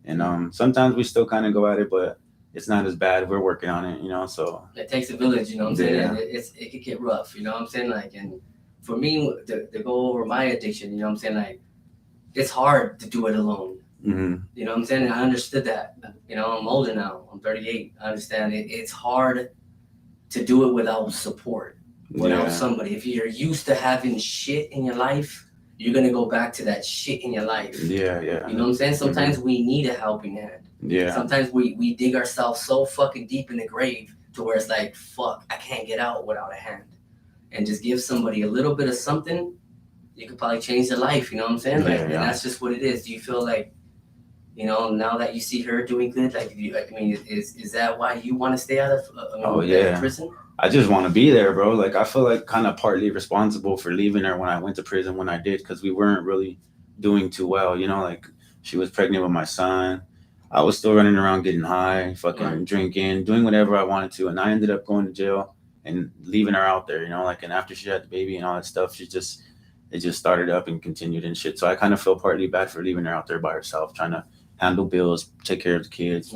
and sometimes we still kind of go at it, but it's not as bad. We're working on it, So it takes a village, you know what I'm saying? Yeah. It could get rough, you know what I'm saying? Like, and for me to go over my addiction, you know what I'm saying? Like, it's hard to do it alone. Mm-hmm. You know what I'm saying? And I understood that. I'm older now. I'm 38. I understand it. It's hard to do it without support, without somebody. If you're used to having shit in your life, you're going to go back to that shit in your life. Yeah. You know what I'm saying? Sometimes we need a helping hand. Yeah. Sometimes we dig ourselves so fucking deep in the grave to where it's like, fuck, I can't get out without a hand. And just give somebody a little bit of something, you could probably change their life, you know what I'm saying? And that's just what it is. Do you feel like, now that you see her doing good, is that why you want to stay out of prison? I just want to be there, bro. Like, I feel like kind of partly responsible for leaving her when I went to prison when I did, because we weren't really doing too well, like she was pregnant with my son. I was still running around getting high, fucking drinking, doing whatever I wanted to. And I ended up going to jail and leaving her out there, and after she had the baby and all that stuff, it just started up and continued and shit. So I kind of feel partly bad for leaving her out there by herself, trying to handle bills, take care of the kids,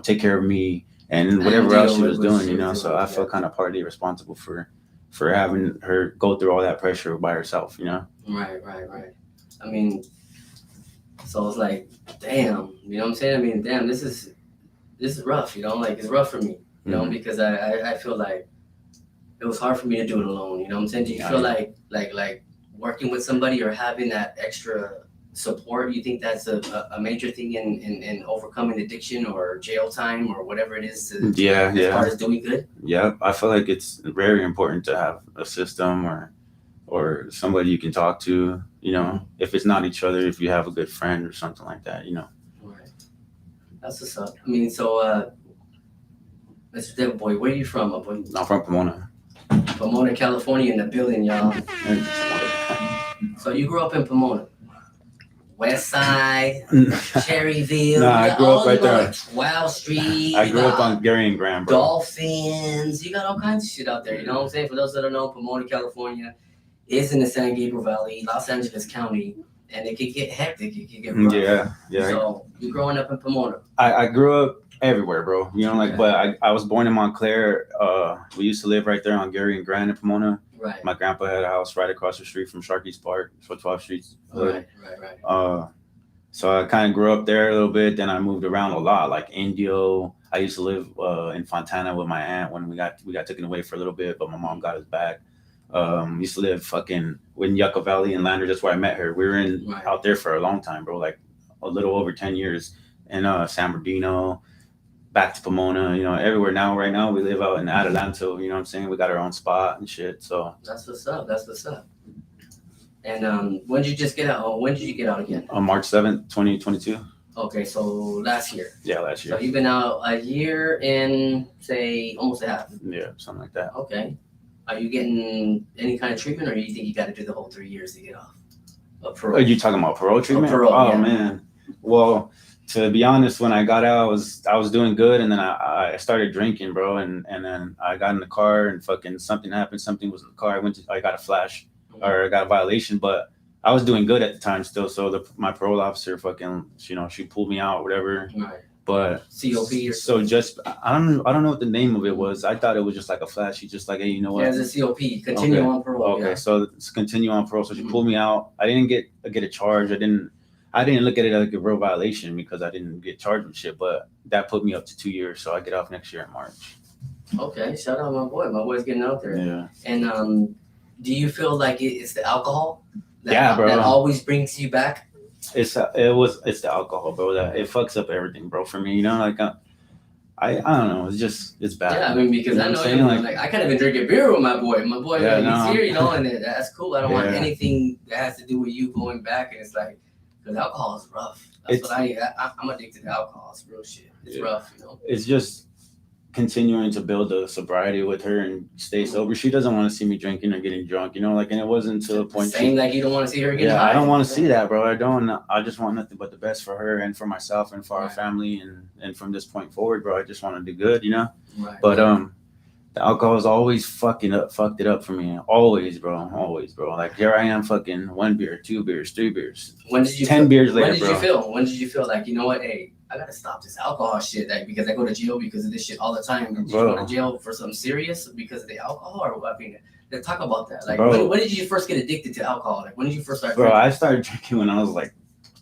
take care of me and whatever else she was doing, So I felt kind of partly responsible for for having her go through all that pressure by herself, you know? Right. I mean, so it's like, damn, you know what I'm saying? I mean, damn, this is rough, you know, like it's rough for me, you know, because I feel like it was hard for me to do it alone, you know what I'm saying? Do you feel like working with somebody or having that extra support, you think that's a major thing in overcoming addiction or jail time or whatever it is as far as doing good? Yeah, I feel like it's very important to have a system or somebody you can talk to, you know, if it's not each other, if you have a good friend or something like that, you know. Right. That's what's up. I mean, so Mr. Devil Boy, where are you from, my boy? I'm from Pomona. Pomona, California, in the building, y'all. So you grew up in Pomona, West Side, Cherryville. No, I grew up right there. Wild Street. I grew up on Gary and Graham, bro. Dolphins. You got all kinds of shit out there. You know what I'm saying? For those that don't know, Pomona, California is in the San Gabriel Valley, Los Angeles County, and it could get hectic. It could get rough. Yeah. So you growing up in Pomona? I grew up everywhere, bro. You know, like, but I was born in Montclair. We used to live right there on Gary and Graham in Pomona. Right. My grandpa had a house right across the street from Sharky's Park, so 12th Street. Right. So I kind of grew up there a little bit. Then I moved around a lot, like Indio. I used to live in Fontana with my aunt when we got taken away for a little bit, but my mom got us back. Used to live fucking in Yucca Valley and Lander. That's where I met her. We were out there for a long time, bro, like a little over 10 years. And San Bernardino, back to Pomona, you know, everywhere now. Right now we live out in Adelanto, you know what I'm saying? We got our own spot and shit. So that's what's up. And when did you get out again? On March 7th, 2022. Okay, so last year. Yeah, last year. So you've been out a year and say almost a half. Yeah, something like that. Okay. Are you getting any kind of treatment, or do you think you got to do the whole 3 years to get off of parole? Are you talking about parole treatment? Parole, man. Well, to be honest, when I got out, I was doing good, and then I started drinking, bro, and then I got in the car, and fucking something happened. Something was in the car. I got a flash, or I got a violation, but I was doing good at the time still. So my parole officer fucking, you know, she pulled me out, whatever. Right. But COP or so just I don't know what the name of it was. I thought it was just like a flash. She's just like, hey, you know what? Yeah, it's a COP. Continue on parole. Okay, so it's continue on parole. So she pulled me out. I didn't get a charge. I didn't look at it like a real violation because I didn't get charged with shit. But that put me up to 2 years. So I get off next year in March. Okay, shout out my boy. My boy's getting out there. Yeah. And do you feel like it's the alcohol? Bro. That always brings you back. It's the alcohol, bro. That it fucks up everything, bro. For me, you know, like I don't know. It's bad. Yeah, I mean, because I know you, like I can't even drink a beer with my boy. My boy, he's here, you know, and that's cool. I don't want anything that has to do with you going back. And it's like, because alcohol is rough. I'm addicted to alcohol. It's real shit. It's rough, you know. It's just continuing to build a sobriety with her and stay sober. She doesn't want to see me drinking or getting drunk, you know, like, and it wasn't to the point. Same like you don't want to see her getting high. I don't want to see that, bro. I just want nothing but the best for her and for myself and for our family. And from this point forward, bro, I just want to do good, you know? Right. But, the alcohol has always fucked it up for me. Always, bro. Like, here I am fucking 1 beer, 2 beers, 3 beers. 10 beers later, bro. When did you feel like, you know what, hey, I gotta stop this alcohol shit, like, because I go to jail because of this shit all the time. Did you go to jail for something serious because of the alcohol? Or, I mean, let's talk about that. Like, when did you first get addicted to alcohol? Like, when did you first start drinking? Bro, I started drinking when I was like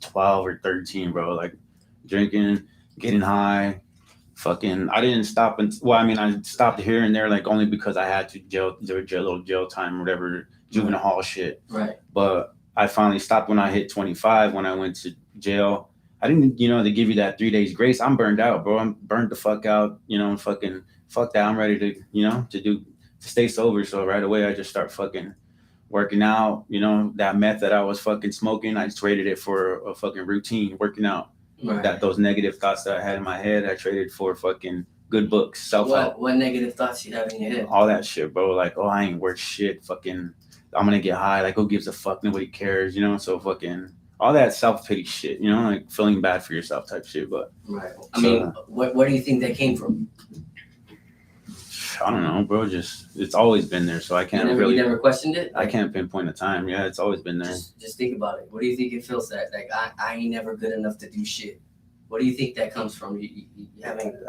12 or 13, bro. Like, drinking, getting high. Fucking, I didn't stop. I stopped here and there, like, only because I had to little jail time, or whatever, juvenile hall shit. Right. But I finally stopped when I hit 25, when I went to jail. I didn't, you know, they give you that 3 days grace. I'm burned out, bro. I'm burned the fuck out, you know, fucking fuck that. I'm ready to, you know, to stay sober. So right away, I just start fucking working out, you know, that meth that I was fucking smoking. I traded it for a fucking routine, working out. Right. Those negative thoughts that I had in my head, I traded for fucking good books, self-help. What negative thoughts you have in your head? All that shit, bro. Like, oh, I ain't worth shit. Fucking, I'm gonna get high. Like, who gives a fuck? Nobody cares, you know? So fucking all that self-pity shit, you know, like feeling bad for yourself type shit. But I mean, where do you think that came from? I don't know, bro. Just, it's always been there. So I can't You never questioned it? I can't pinpoint a time. Yeah, it's always been there. Just think about it. What do you think it feels like I ain't never good enough to do shit? What do you think that comes from?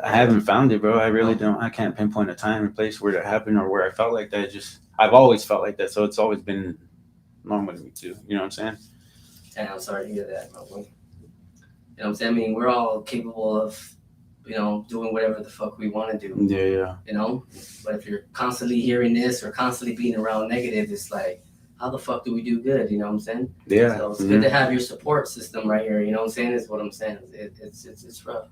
I haven't found it, bro. I really don't. I can't pinpoint a time and place where it happened or where I felt like that. Just I've always felt like that, so it's always been normal to me too. You know what I'm saying? And I'm sorry to hear that, my boy. You know what I'm saying? I mean, we're all capable of, you know, doing whatever the fuck we want to do. Yeah. You know, but if you're constantly hearing this or constantly being around negative, it's like, how the fuck do we do good? You know what I'm saying? Yeah. So it's good to have your support system right here. You know what I'm saying? Is what I'm saying. It's rough.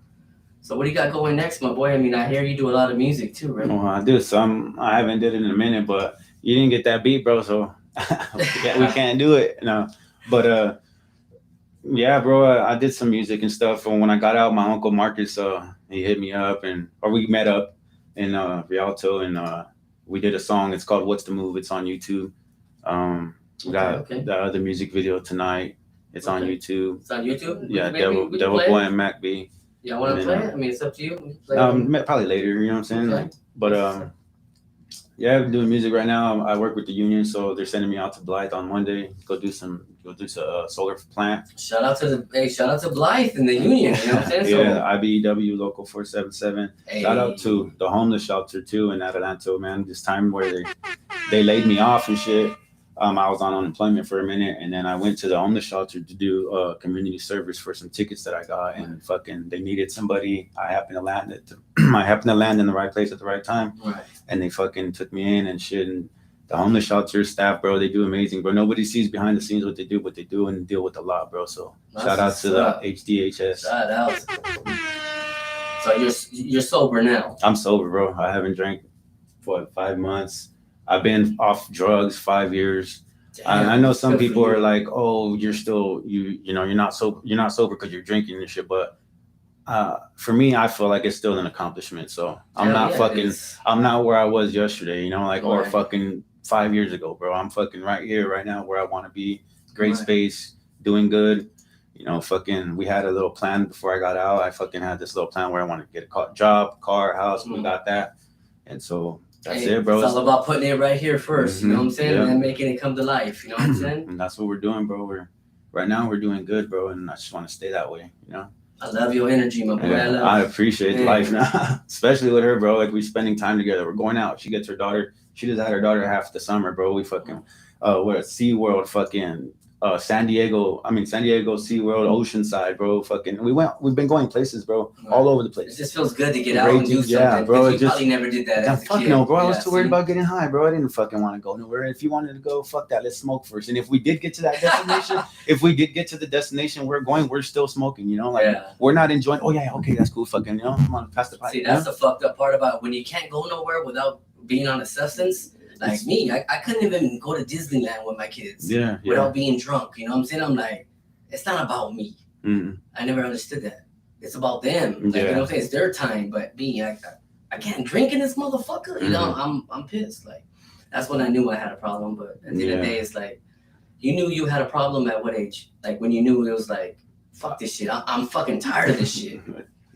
So what do you got going next, my boy? I mean, I hear you do a lot of music too, right? Well, I do some. I haven't did it in a minute, but you didn't get that beat, bro. So we can't do it. No, but yeah, bro. I did some music and stuff. And when I got out, my uncle Marcus, he hit me up, or we met up in Rialto, and we did a song. It's called "What's the Move." It's on YouTube. We got the other music video tonight. It's on YouTube. It's on YouTube. Yeah, Maybe Devil Boy and Mac B. Yeah, want to play it? I mean, it's up to you. Probably later. You know what I'm saying? Okay. But yeah, I'm doing music right now. I work with the union, so they're sending me out to Blythe on Monday. Go do some solar plant. Shout out to Blythe and the union. You know what I'm saying? Yeah, IBEW Local 477. Hey. Shout out to the homeless shelter too in Adelanto, man. This time where they laid me off and shit. I was on unemployment for a minute, and then I went to the homeless shelter to do community service for some tickets that I got, and fucking they needed somebody. I happened to land in the right place at the right time, Right. and they fucking took me in and shit. And the homeless shelter staff, bro, they do amazing, bro. Nobody sees behind the scenes what they do, but they do and deal with a lot, bro. So shout out to the HDHS. Shout out. So you're sober now. I'm sober, bro. I haven't drank for 5 months. I've been off drugs 5 years. Damn, I know some good for people you. are like, "Oh, you're still you're not sober. You're not sober because you're drinking and shit." But for me, I feel like it's still an accomplishment. So I'm I'm not where I was yesterday. You know, like or Right. fucking 5 years ago, bro. I'm fucking right here, right now, where I want to be. Great Right. space, doing good. You know, fucking. We had a little plan before I got out. I fucking had this little plan where I wanted to get a job, car, house. We got that, and so. That's it, bro. It's all about putting it right here 1st. You know what I'm saying? Yeah. And then making it come to life. You know what I'm saying? And that's what we're doing, bro. Right now we're doing good, bro, and I just want to stay that way, you know. I love your energy, my boy. Yeah, I appreciate Yeah. life now, especially with her, bro. Like we spending time together. We're going out. She gets her daughter. She just had her daughter half the summer, bro. We fucking we're at SeaWorld, fucking San Diego, SeaWorld, Oceanside, bro. Fucking we've been going places, bro, all over the It place. just feels good to get out and do something. Yeah, bro. You probably never did that as a Fuck kid. no, bro. I Yeah, was too worried see? about getting high, bro. I didn't fucking want to go nowhere. If you wanted to go, fuck that. Let's smoke first. And if we did get to that destination, if we did get to the destination we're going, we're still smoking, you know? Like we're not enjoying, oh yeah, okay, that's cool. Fucking, you know, come on, pass the pipe. See, that's the fucked up part about when you can't go nowhere without being on a substance. Like me, I couldn't even go to Disneyland with my kids without being drunk. You know what I'm saying? I'm like, it's not about me. Mm-hmm. I never understood that. It's about them. Like, you know what I'm saying? It's their time. But me, I can't drink in this motherfucker. You know, I'm pissed. Like, that's when I knew I had a problem. But at the end of the day, it's like, you knew you had a problem at what age? Like, when you knew it was like, fuck this shit. I'm fucking tired of this shit.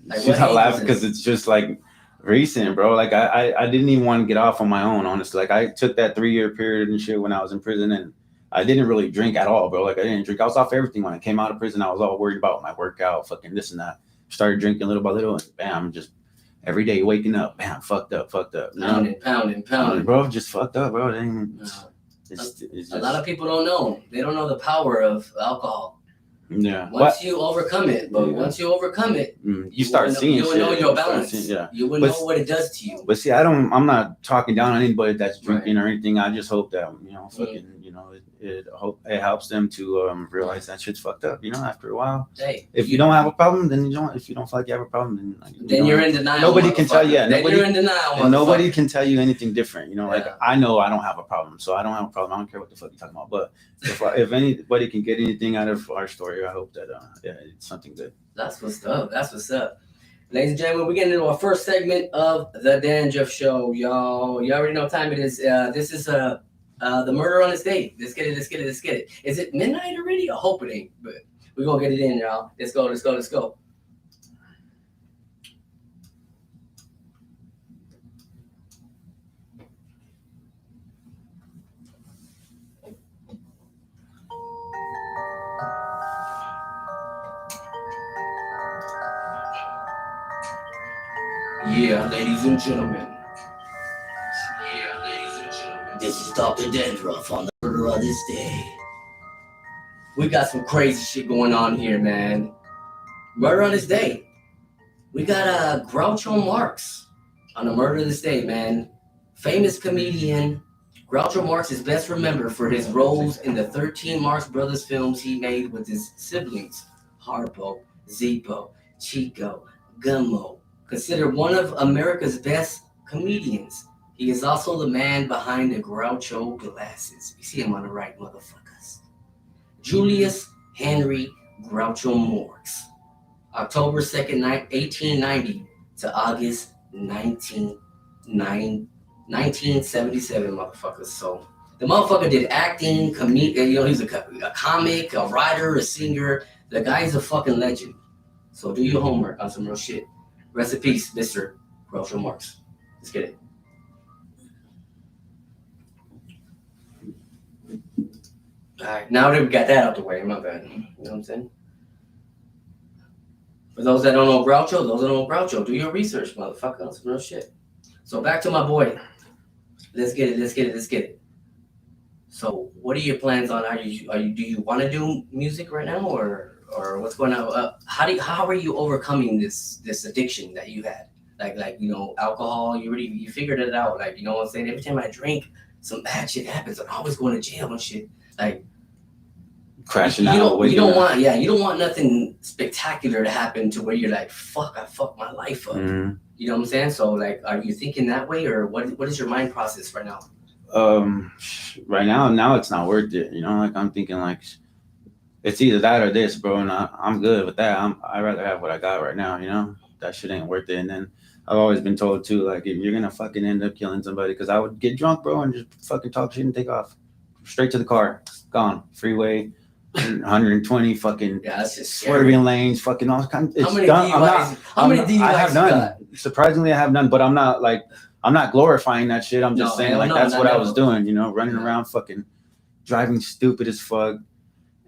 Like, I laugh because it's just like recent, bro. Like I didn't even want to get off on my own, honestly. Like I took that 3-year period and shit when I was in prison, and I didn't really drink at all, bro. Like I didn't drink. I was off everything when I came out of prison. I was all worried about my workout, fucking this and that. Started drinking little by little, and bam, just every day waking up, bam, fucked up. Pounding. Bro, just fucked up, bro. It's a lot of people don't know. They don't know the power of alcohol. Yeah. Once you overcome it, once you overcome it, you start seeing you shit. will know your balance. You will know what it does to you. But see, I'm not talking down on anybody that's drinking or anything. I just hope that, you know, fucking, you know, it helps them to realize that shit's fucked up, you know, after a while. Hey, if you don't have a problem, then you don't. If you don't feel like you have a problem, then you're in denial. Nobody can tell you. Then you're in denial. And nobody can tell you anything different. You know, like I know I don't have a problem, so I don't have a problem. I don't care what the fuck you're talking about. But if anybody can get anything out of our story, I hope that it's something good. That's what's up. Ladies and gentlemen, we're getting into our first segment of the DrDandruff Show, y'all. You already know what time it is. This is the murder on this date. Let's get it. Is it midnight already? I hope it ain't, but we're gonna get it in, y'all. Let's go. Yeah, ladies and gentlemen. This This is Dr. Dandruff on the murder of this day. We got some crazy shit going on here, man. Murder on this day. We got Groucho Marx on the murder of this day, man. Famous comedian. Groucho Marx is best remembered for his roles in the 13 Marx Brothers films he made with his siblings, Harpo, Zippo, Chico, Gummo. Considered one of America's best comedians. He is also the man behind the Groucho glasses. You see him on the right, motherfuckers. Julius Henry Groucho Marx. October 2nd, 1890 to August 1977, motherfuckers. So the motherfucker did acting, he was a comic, a writer, a singer. The guy's a fucking legend. So do your homework on some real shit. Rest in peace, Mr. Groucho Marx. Let's get it. All right, now that we got that out the way, my bad. You know what I'm saying? For those that don't know Groucho, do your research, motherfucker. On some real shit. So back to my boy. Let's get it. So what are your plans on? Do you want to do music right now, or what's going on? How are you overcoming this addiction that you had? Like alcohol. You figured it out. Like, you know what I'm saying? Every time I drink, some bad shit happens. I'm always going to jail and shit. Like crashing out. You don't want nothing spectacular to happen to where you're like, fuck, I fucked my life up. Mm-hmm. You know what I'm saying? So like, are you thinking that way, or what is your mind process right now? Right now it's not worth it. You know, like I'm thinking like it's either that or this, bro. And I'm good with that. I'd rather have what I got right now. You know, that shit ain't worth it. And then I've always been told too, like if you're gonna fucking end up killing somebody, because I would get drunk, bro, and just fucking talk shit and take off straight to the car, gone, freeway. 120 fucking that's just swerving lanes, fucking all kinds. It's done. How many DUIs I have none. Surprisingly, I have none. But I'm not glorifying that shit. I'm just saying that's what I was doing. You know, running around, fucking driving stupid as fuck,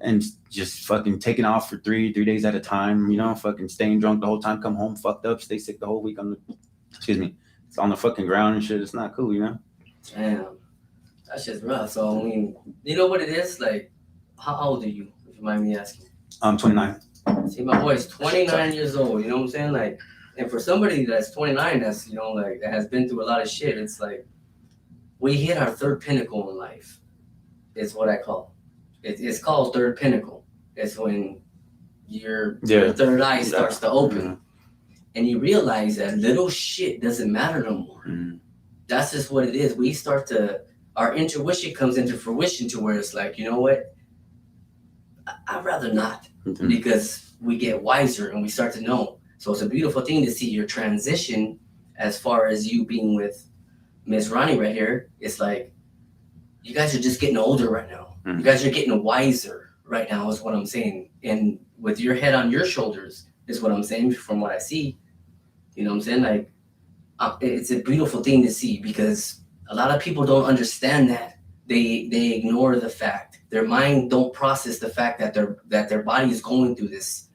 and just fucking taking off for three days at a time. You know, fucking staying drunk the whole time. Come home fucked up. Stay sick the whole week on the fucking ground and shit. It's not cool. You know. Damn, that's just rough. So I mean, you know what it is like. How old are you, if you mind me asking? I'm 29. See, my boy's 29 years old, you know what I'm saying? Like, and for somebody that's 29, that's, you know, like, that has been through a lot of shit, it's like, we hit our third pinnacle in life, is what I call. It's called third pinnacle. It's when your third eye starts to open. Mm-hmm. And you realize that little shit doesn't matter no more. Mm-hmm. That's just what it is. We start to, our intuition comes into fruition to where it's like, you know what? I'd rather not, mm-hmm. because we get wiser and we start to know. So it's a beautiful thing to see your transition as far as you being with Ms. Ronnie right here. It's like, you guys are just getting older right now. Mm-hmm. You guys are getting wiser right now is what I'm saying. And with your head on your shoulders is what I'm saying from what I see. You know what I'm saying? Like, it's a beautiful thing to see because a lot of people don't understand that. They ignore the fact. Their mind don't process the fact that their body is going through this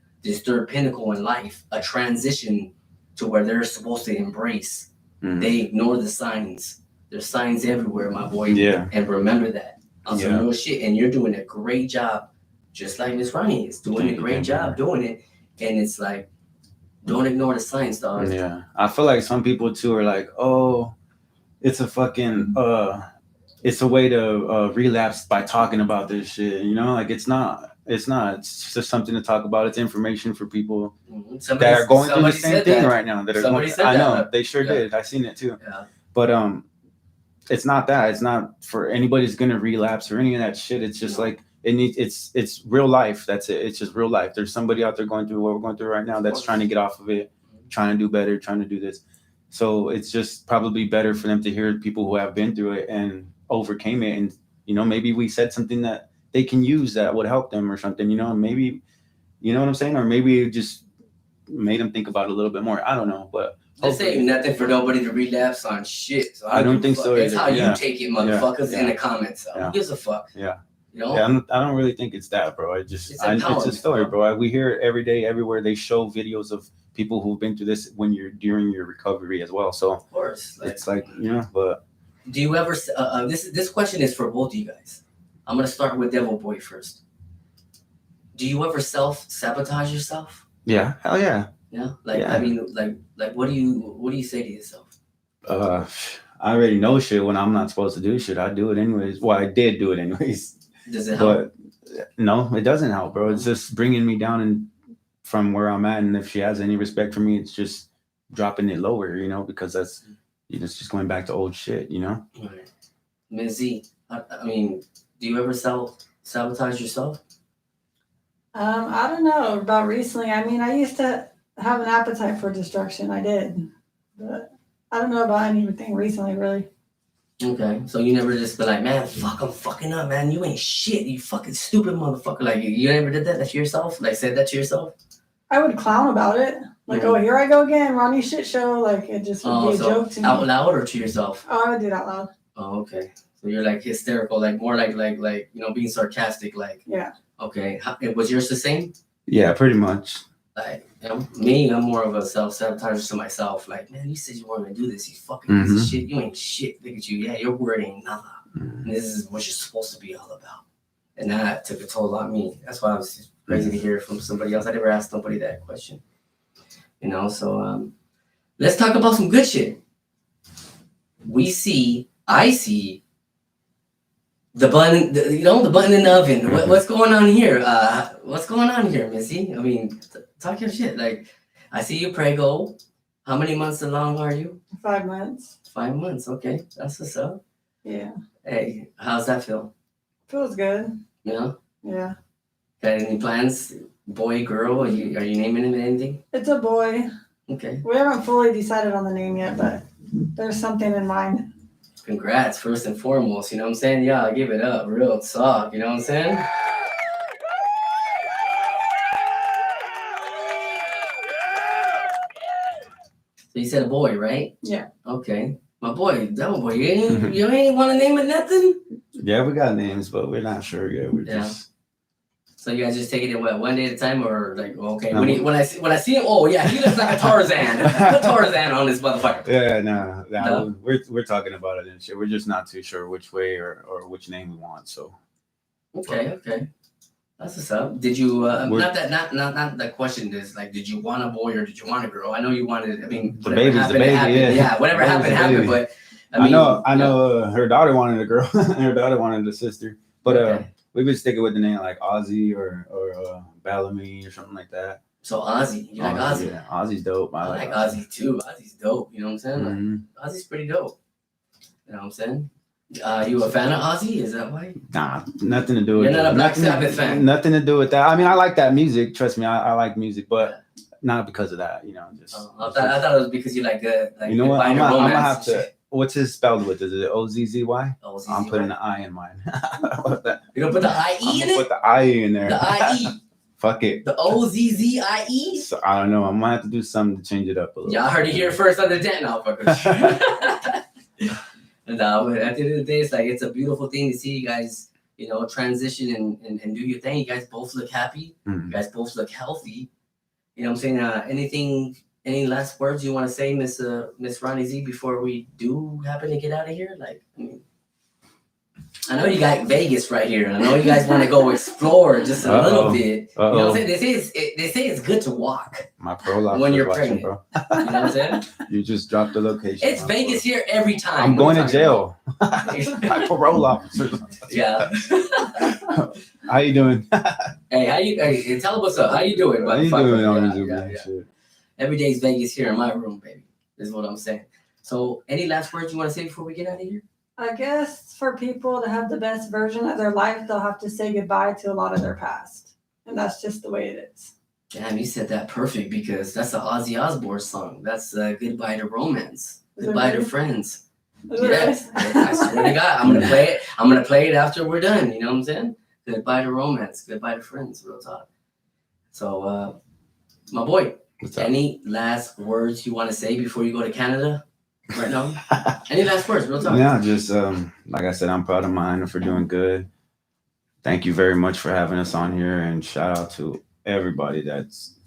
third pinnacle in life, a transition to where they're supposed to embrace. Mm-hmm. They ignore the signs. There's signs everywhere, my boy. Yeah. And remember that. On some real shit. And you're doing a great job, just like Ms. Ronnie is doing a great job doing it. And it's like, don't ignore the signs, dog. Yeah. I feel like some people too are like, oh, it's a fucking it's a way to relapse by talking about this shit, you know? Like it's not. It's just something to talk about. It's information for people that are going through the same thing right now. I know they sure did. I seen it too. Yeah. But it's not that. It's not for anybody's gonna relapse or any of that shit. It's just like it's real life. That's it. It's just real life. There's somebody out there going through what we're going through right now that's trying to get off of it, trying to do better, trying to do this. So it's just probably better for them to hear people who have been through it and overcame it, and you know, maybe we said something that they can use that would help them or something, you know, maybe, you know what I'm saying, or maybe it just made them think about it a little bit more. I don't know, but this ain't nothing for nobody to relapse on shit. So I don't think so. It's how you take it, motherfuckers, in the comments. So who gives a fuck? Yeah. You know? Yeah, I don't really think it's that, bro. It's a story, bro. We hear it every day, everywhere. They show videos of people who've been through this when you're during your recovery as well. So of course, it's like, you know, but Do you ever? This question is for both of you guys. I'm gonna start with Devil Boy first. Do you ever self-sabotage yourself? Yeah, hell yeah. Yeah. Like Yeah. I mean, like what do you say to yourself? I already know shit when I'm not supposed to do shit. I do it anyways. Well, I did do it anyways. Does it help? But no, it doesn't help, bro. It's just bringing me down and from where I'm at. And if she has any respect for me, it's just dropping it lower, you know, because that's it's just going back to old shit, you know. Right. Ms. Z, I mean, do you ever sabotage yourself? I don't know about recently. I mean, I used to have an appetite for destruction. I did, but I don't know about anything recently, really. Okay, so you never just been like, man, fuck, I'm fucking up, man. You ain't shit. You fucking stupid motherfucker. Like you never did that to yourself? Like said that to yourself? I would clown about it. Like, oh, here I go again, Ronnie shit show. Like, it just would be a joke to me. Out loud or to yourself? Oh, I would do it out loud. Oh, okay. So you're like hysterical, like more like being sarcastic, like. Yeah. Okay. Was yours the same? Yeah, pretty much. Like, me, I'm more of a self-sabotager to myself. Like, man, you said you weren't gonna do this. You fucking piece of shit. You ain't shit. Look at you. Yeah, your word ain't nothing. And this is what you're supposed to be all about. And that took a toll on me. That's why I was crazy to hear from somebody else. I never asked nobody that question. You know, so let's talk about some good shit. I see the button, the button in the oven. What's going on here? What's going on here, Missy? I mean, talk your shit. Like, I see you prego. How many months along are you? 5 months. 5 months. Okay, that's what's up. Yeah. Hey, how's that feel? Feels good. Yeah. Yeah. Got any plans? Boy, girl? Are you naming him anything? It's a boy. Okay. We haven't fully decided on the name yet, but there's something in mind. Congrats, first and foremost. You know what I'm saying? Yeah, give it up. Real talk. You know what I'm saying? So you said a boy, right? Yeah. Okay. My boy, Devil Boy, you ain't want to name it nothing? Yeah, we got names, but we're not sure yet. We're just. So you guys just taking it one day at a time, or like okay? When I see him, oh yeah, he looks like a Tarzan. Put Tarzan on this motherfucker. Yeah, no. We're talking about it and shit. We're just not too sure which way or which name we want. So. Okay. That's what's up. Did you not the question is like, did you want a boy or did you want a girl? I know you wanted. I mean, the baby's the baby. Yeah, whatever happened. But I know. Her daughter wanted a girl. Her daughter wanted a sister. But we've been sticking with the name like Ozzy or Bellamy or something like that. So Ozzy, you like Ozzy? Yeah, Ozzy's dope. I like Ozzy too. Ozzy's dope. You know what I'm saying? Like, Ozzy's pretty dope. You know what I'm saying? You a fan of Ozzy? Is that why? Nah, nothing to do with. You're not a Black Sabbath fan. Nothing to do with that. I mean, I like that music. Trust me, I like music, but not because of that. You know, just. I thought it was because you like good. Like, you know what? I'm gonna have to. Shit. What's his spelled with? Is it Ozzy? O-Z-Z-Y? I'm putting the I in mine. How about that? You're gonna put the I-E in it? Put the I in there. The I-E. Fuck it. The O-Z-Z-I-E? So, I don't know. I might have to do something to change it up a little. Y'all heard it here first on the Den. No, fuckers. And at the end of the day, it's like it's a beautiful thing to see you guys, you know, transition and do your thing. You guys both look happy. You guys both look healthy. You know what I'm saying? Any last words you want to say, Miss Ronnie Z, before we do happen to get out of here? Like, I know you got Vegas right here, and I know you guys want to go explore just a little bit. You know what I'm saying? They say it's good to walk. My pro when you're pregnant, bro. You know what I'm saying? You just dropped the location. It's Vegas here every time. I'm going to jail. My parole officer. Yeah. How you doing? Hey, tell them what's up. How you doing? How you doing on Zoom? Shit. Every day's Vegas here in my room, baby. Is what I'm saying. So, any last words you want to say before we get out of here? I guess for people to have the best version of their life, they'll have to say goodbye to a lot of their past. And that's just the way it is. Damn, you said that perfect because that's the Ozzy Osbourne song. That's Goodbye to Romance. Goodbye to Friends. Yes. I swear to God, I'm gonna play it. I'm gonna play it after we're done. You know what I'm saying? Goodbye to Romance. Goodbye to Friends. Real talk. So, my boy, any last words you want to say before you go to Canada? Right now, any last words? Real talk. Yeah, just like I said, I'm proud of mine for doing good. Thank you very much for having us on here, and shout out to everybody that's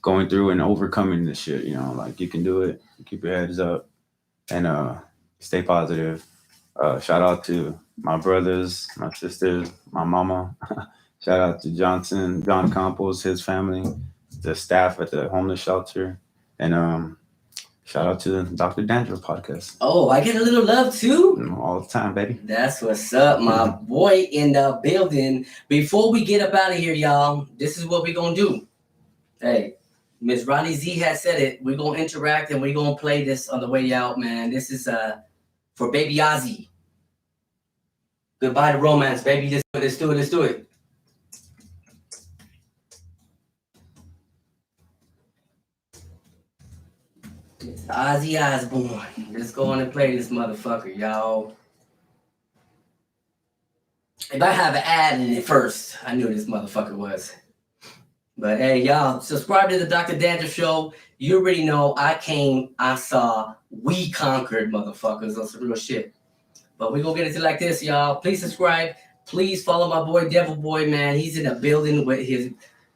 going through and overcoming this shit. You know, like you can do it. Keep your heads up and stay positive. Shout out to my brothers, my sisters, my mama. Shout out to John Campos, his family, the staff at the homeless shelter, and shout out to the DrDandruff podcast. Oh, I get a little love too? All the time, baby. That's what's up, my boy in the building. Before we get up out of here, y'all, this is what we're going to do. Hey, Ms. Ronnie Z has said it. We're going to interact and we're going to play this on the way out, man. This is for Baby Ozzy. Goodbye to romance, baby. Let's do it. It's Ozzy Osbourne. Let's go on and play this motherfucker, y'all. If I have an ad in it first, I knew this motherfucker was. But hey, y'all, subscribe to the DrDandruff Show. You already know I came, I saw, we conquered, motherfuckers, on some real shit. But we're going to get into like this, y'all. Please subscribe. Please follow my boy, Devil Boy, man. He's in the building with his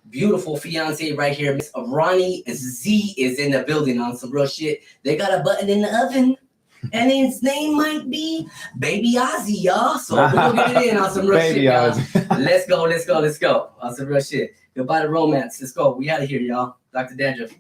beautiful fiance right here. Ms.Ronnie Z is in the building on some real shit. They got a button in the oven. And his name might be Baby Ozzy, y'all. So we're going to get it in on some real shit, y'all. Let's go. On some real shit. Goodbye to romance. Let's go. We out of here, y'all. DrDandruff.